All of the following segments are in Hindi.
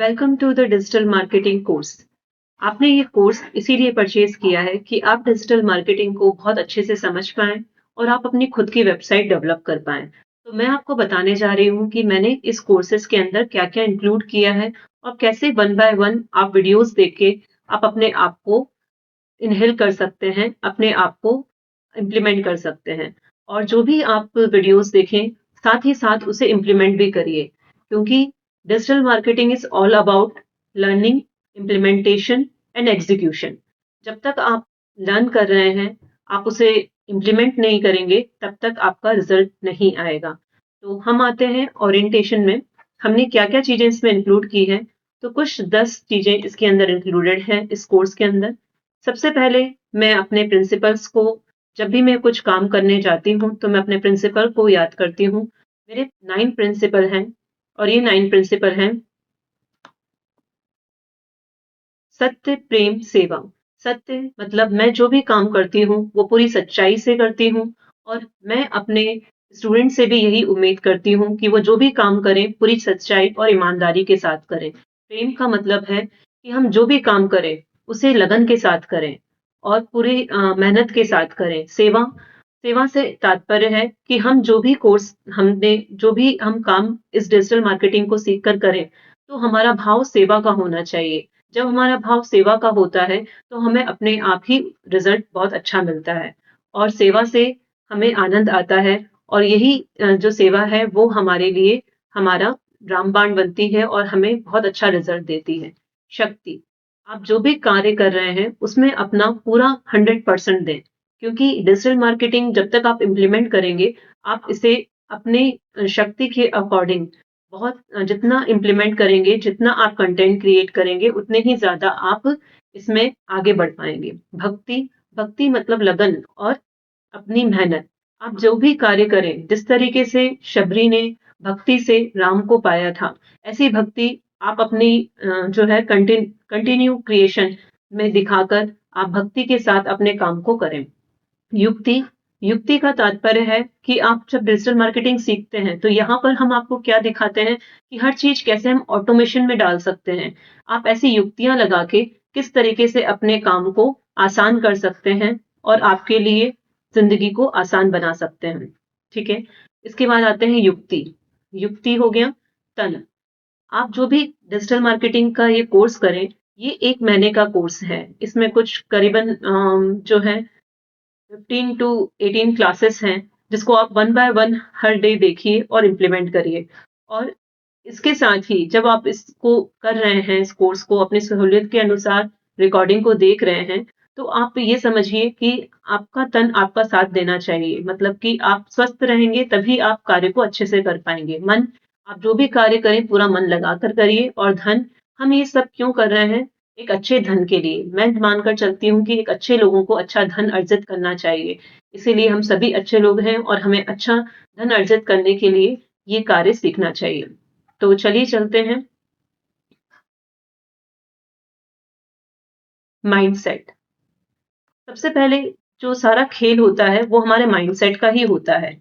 Welcome to the digital marketing course. आपने ये कोर्स इसीलिए परचेज किया है कि आप डिजिटल मार्केटिंग को बहुत अच्छे से समझ पाएं और आप अपनी खुद की वेबसाइट डेवलप कर पाएं। तो मैं आपको बताने जा रही हूँ कि मैंने इस कोर्सेज के अंदर क्या-क्या इंक्लूड किया है और कैसे वन बाय वन आप वीडियोस देख के आप अपने आप को इन्हेल कर सकते हैं, अपने आप को इम्प्लीमेंट कर सकते हैं। और जो भी आप वीडियोस देखें, साथ ही साथ उसे इम्प्लीमेंट भी करिए, क्योंकि digital marketing is all about learning, implementation and execution. जब तक आप लर्न कर रहे हैं, आप उसे इम्प्लीमेंट नहीं करेंगे, तब तक आपका रिज़ल्ट नहीं आएगा। तो हम आते हैं ओरिएंटेशन में, हमने क्या-क्या चीज़ें इसमें इंक्लूड की हैं। तो कुछ 10 चीज़ें इसके अंदर इंक्लूडेड हैं इस कोर्स के अंदर। सबसे पहले मैं अपने प्रिंसिपल्स को जब भी मैं कुछ काम करने जाती हूँ, तो मैं अपने प्रिंसिपल को याद करती हूँ। मेरे 9 प्रिंसिपल हैं और ये 9 प्रिंसिपल हैं सत्य, प्रेम, सेवा। सत्य मतलब मैं जो भी काम करती हूँ, वो पूरी सच्चाई से करती हूँ और मैं अपने स्टूडेंट से भी यही उम्मीद करती हूँ कि वो जो भी काम करें, पूरी सच्चाई और ईमानदारी के साथ करें। प्रेम का मतलब है कि हम जो भी काम करें, उसे लगन के साथ करें और पूरी मेहनत के साथ करें। सेवा सेवा से तात्पर्य है कि हम जो भी कोर्स हमने जो भी हम काम इस डिजिटल मार्केटिंग को सीख कर करें, तो हमारा भाव सेवा का होना चाहिए। जब हमारा भाव सेवा का होता है, तो हमें अपने आप ही रिज़ल्ट बहुत अच्छा मिलता है और सेवा से हमें आनंद आता है और यही जो सेवा है वो हमारे लिए हमारा रामबाण बनती है और हमें बहुत अच्छा रिज़ल्ट देती है। शक्ति, आप जो भी कार्य कर रहे हैं, उसमें अपना पूरा 100% दें, क्योंकि डिजिटल मार्केटिंग जब तक आप इम्प्लीमेंट करेंगे, आप इसे अपने शक्ति के अकॉर्डिंग बहुत जितना इम्प्लीमेंट करेंगे, जितना आप कंटेंट क्रिएट करेंगे, उतने ही ज़्यादा आप इसमें आगे बढ़ पाएँगे। भक्ति, भक्ति मतलब लगन और अपनी मेहनत। आप जो भी कार्य करें, जिस तरीके से शबरी ने भक्ति से राम को पाया था, ऐसी भक्ति आप अपनी जो है कंटिन्यू क्रिएशन में दिखाकर आप भक्ति के साथ अपने काम को करें। युक्ति युक्ति का तात्पर्य है कि आप जब डिजिटल मार्केटिंग सीखते हैं, तो यहाँ पर हम आपको क्या दिखाते हैं कि हर चीज़ कैसे हम ऑटोमेशन में डाल सकते हैं। आप ऐसी युक्तियाँ लगा के किस तरीके से अपने काम को आसान कर सकते हैं और आपके लिए ज़िंदगी को आसान बना सकते हैं। ठीक है? इसके बाद आते हैं युक्ति। युक्ति हो गया तन। आप जो भी डिजिटल मार्केटिंग का ये कोर्स करें, ये 1 महीने का कोर्स है। इसमें कुछ करीबन जो है 15 टू 18 क्लासेस हैं, जिसको आप one by one her day देखिए और इम्प्लीमेंट करिए। और इसके साथ ही जब आप इसको कर रहे हैं, इस कोर्स को अपनी सहूलियत के अनुसार रिकॉर्डिंग को देख रहे हैं, तो आप ये समझिए कि आपका तन आपका साथ देना चाहिए। मतलब कि आप स्वस्थ रहेंगे तभी आप कार्य को अच्छे से कर पाएँगे। मन, आप जो भी कार्य करें पूरा मन लगाकर करिए और धन, हम ये सब क्यों कर रहे हैं? एक अच्छे धन के लिए। मैं मानकर चलती हूँ कि एक अच्छे लोगों को अच्छा धन अर्जित करना चाहिए। इसीलिए हम सभी अच्छे लोग हैं और हमें अच्छा धन अर्जित करने के लिए ये कार्य सीखना चाहिए। तो चलिए चलते हैं माइंडसेट। सबसे पहले जो सारा खेल होता है वो हमारे माइंडसेट का ही होता है।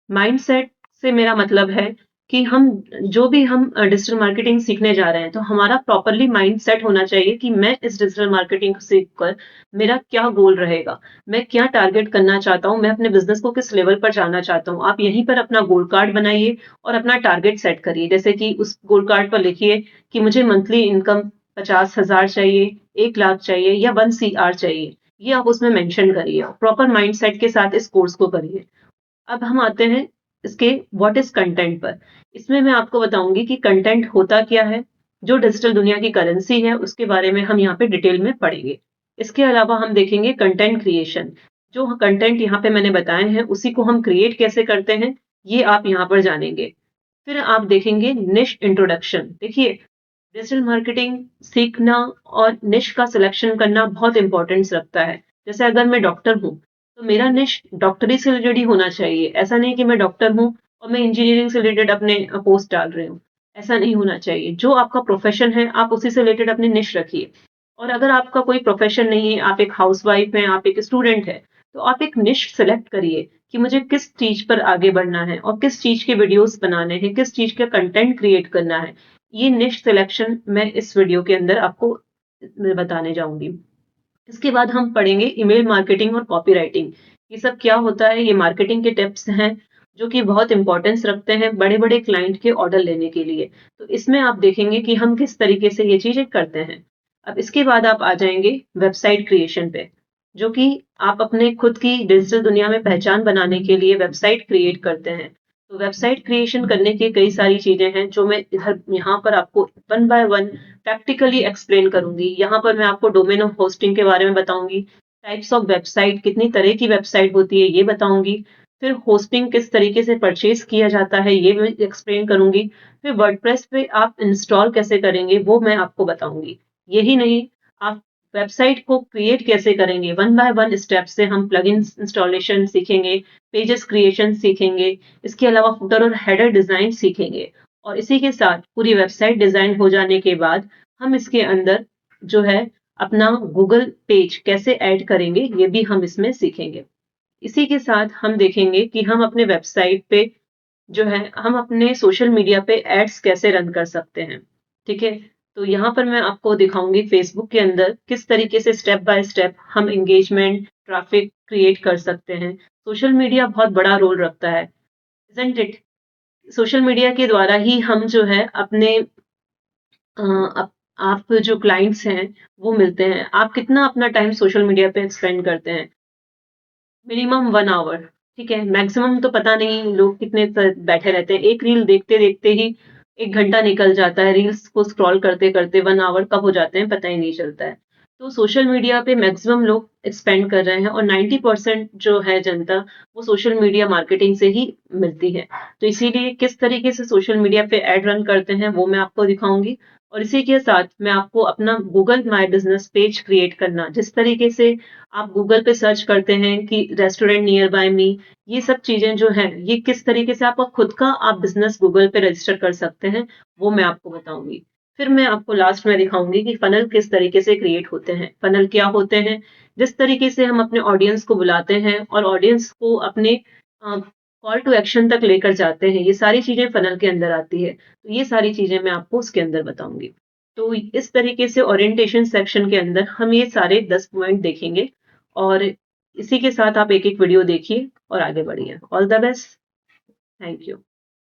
माइंडसेट से मेरा मतलब है कि हम जो भी हम डिजिटल मार्केटिंग सीखने जा रहे हैं, तो हमारा प्रॉपरली माइंडसेट होना चाहिए कि मैं इस डिजिटल मार्केटिंग को सीखकर मेरा क्या गोल रहेगा, मैं क्या टारगेट करना चाहता हूँ, मैं अपने बिजनेस को किस लेवल पर जाना चाहता हूँ। आप यहीं पर अपना गोल कार्ड बनाइए और अपना टारगेट सेट करिए। जैसे कि उस गोल कार्ड पर लिखिए कि मुझे मंथली इनकम 50,000 चाहिए, 1 लाख चाहिए या 1 CR चाहिए। ये आप उसमें मेंशन करिए। प्रॉपर माइंडसेट के साथ इस कोर्स को करिए। अब हम आते हैं इसके व्हाट इज़ कंटेंट पर। इसमें मैं आपको बताऊँगी कि कंटेंट होता क्या है, जो डिजिटल दुनिया की करेंसी है, उसके बारे में हम यहाँ पे डिटेल में पढ़ेंगे। इसके अलावा हम देखेंगे कंटेंट क्रिएशन। जो कंटेंट यहाँ पे मैंने बताए हैं, उसी को हम क्रिएट कैसे करते हैं, ये आप यहाँ पर जानेंगे। फिर आप देखेंगे निश इंट्रोडक्शन। देखिए, डिजिटल मार्केटिंग सीखना और निश का सिलेक्शन करना बहुत इम्पोर्टेंस रखता है। जैसे अगर मैं डॉक्टर हूँ, तो मेरा निश डॉक्टरी से रिलेटेड ही होना चाहिए। ऐसा नहीं कि मैं डॉक्टर हूँ और मैं इंजीनियरिंग से रिलेटेड अपने पोस्ट डाल रही हूँ। ऐसा नहीं होना चाहिए। जो आपका प्रोफ़ेशन है, आप उसी से रिलेटेड अपनी निश रखिए। और अगर आपका कोई प्रोफ़ेशन नहीं है, आप एक हाउसवाइफ़ हैं, आप एक स्टूडेंट हैं, तो आप एक निश सेलेक्ट करिए कि मुझे किस चीज़ पर आगे बढ़ना है और किस चीज़ के वीडियोज़ बनाने हैं, किस चीज़ का कंटेंट क्रिएट करना है। ये निश सिलेक्शन मैं इस वीडियो के अंदर आपको बताने जाऊँगी। इसके बाद हम पढ़ेंगे ईमेल मार्केटिंग और कॉपीराइटिंग। ये सब क्या होता है? ये मार्केटिंग के टिप्स हैं, जो कि बहुत इम्पोर्टेंस रखते हैं बड़े-बड़े क्लाइंट के ऑर्डर लेने के लिए। तो इसमें आप देखेंगे कि हम किस तरीके से ये चीज़ें करते हैं। अब इसके बाद आप आ जाएँगे वेबसाइट क्रिएशन पे, जो कि आप अपने खुद की डिजिटल दुनिया में पहचान बनाने के लिए वेबसाइट क्रिएट करते हैं। तो वेबसाइट क्रिएशन करने की कई सारी चीज़ें हैं, जो मैं इधर यहाँ पर आपको one by one practically explain करूँगी। यहाँ पर मैं आपको डोमेन ऑफ होस्टिंग के बारे में बताऊँगी, टाइप्स ऑफ वेबसाइट, कितनी तरह की वेबसाइट होती है, ये बताऊँगी। फिर होस्टिंग किस तरीके से परचेज़ किया जाता है, ये भी एक्सप्लेन करूँगी। फिर वर्डप्रेस पे आप इंस्टॉल कैसे करेंगे, वो मैं आपको बताऊँगी। यही नहीं, आप वेबसाइट को क्रिएट कैसे करेंगे, वन बाय वन स्टेप से हम प्लगइन्स इंस्टॉलेशन सीखेंगे, पेजेस क्रिएशन सीखेंगे, इसके अलावा फुटर और हेडर डिज़ाइन सीखेंगे। और इसी के साथ पूरी वेबसाइट डिज़ाइन हो जाने के बाद हम इसके अंदर जो है अपना गूगल पेज कैसे ऐड करेंगे, ये भी हम इसमें सीखेंगे। इसी के साथ हम देखेंगे कि हम अपने वेबसाइट पे जो है हम अपने सोशल मीडिया पे एड्स कैसे रन कर सकते हैं। ठीक है? तो यहाँ पर मैं आपको दिखाऊँगी फेसबुक के अंदर किस तरीके से स्टेप बाय स्टेप हम एंगेजमेंट, ट्रैफिक क्रिएट कर सकते हैं। सोशल मीडिया बहुत बड़ा रोल रखता है, इज़न्ट इट? सोशल मीडिया के द्वारा ही हम जो है अपने अ, आप जो क्लाइंट्स हैं, वो मिलते हैं। आप कितना अपना टाइम सोशल मीडिया पे स्पेंड करते हैं? मिनिमम 1 आवर, ठीक है? मैक्सिमम तो पता नहीं लोग कितने बैठे रहते हैं। एक रील देखते-देखते ही 1 घंटा निकल जाता है। रील्स को स्क्रॉल करते-करते 1 आवर कब हो जाते हैं पता ही नहीं चलता है। तो सोशल मीडिया पे मैक्सिमम लोग स्पेंड कर रहे हैं और 90% जो है जनता, वो सोशल मीडिया मार्केटिंग से ही मिलती है। तो इसीलिए किस तरीके से सोशल मीडिया पे ऐड रन करते हैं, वो मैं आपको दिखाऊँगी और इसी के साथ मैं आपको अपना Google my business page create करना, जिस तरीके से आप गूगल पे सर्च करते हैं कि रेस्टोरेंट नियर बाय मी, ये सब चीज़ें जो हैं, ये किस तरीके से आपका खुद का आप बिज़नेस गूगल पे रजिस्टर कर सकते हैं, वो मैं आपको बताऊँगी। फिर मैं आपको लास्ट में दिखाऊँगी कि फ़नल किस तरीके से क्रिएट होते हैं। फ़नल क्या होते हैं? जिस तरीके से हम अपने ऑडियंस को बुलाते हैं और ऑडियंस को अपने कॉल टू एक्शन तक लेकर जाते हैं, ये सारी चीज़ें फ़नल के अंदर आती है। तो ये सारी चीज़ें मैं आपको उसके अंदर बताऊँगी। तो इस तरीके से ओरिएंटेशन सेक्शन के अंदर हम ये सारे 10 पॉइंट देखेंगे और इसी के साथ आप एक-एक वीडियो देखिए और आगे बढ़िए। All the best. Thank you.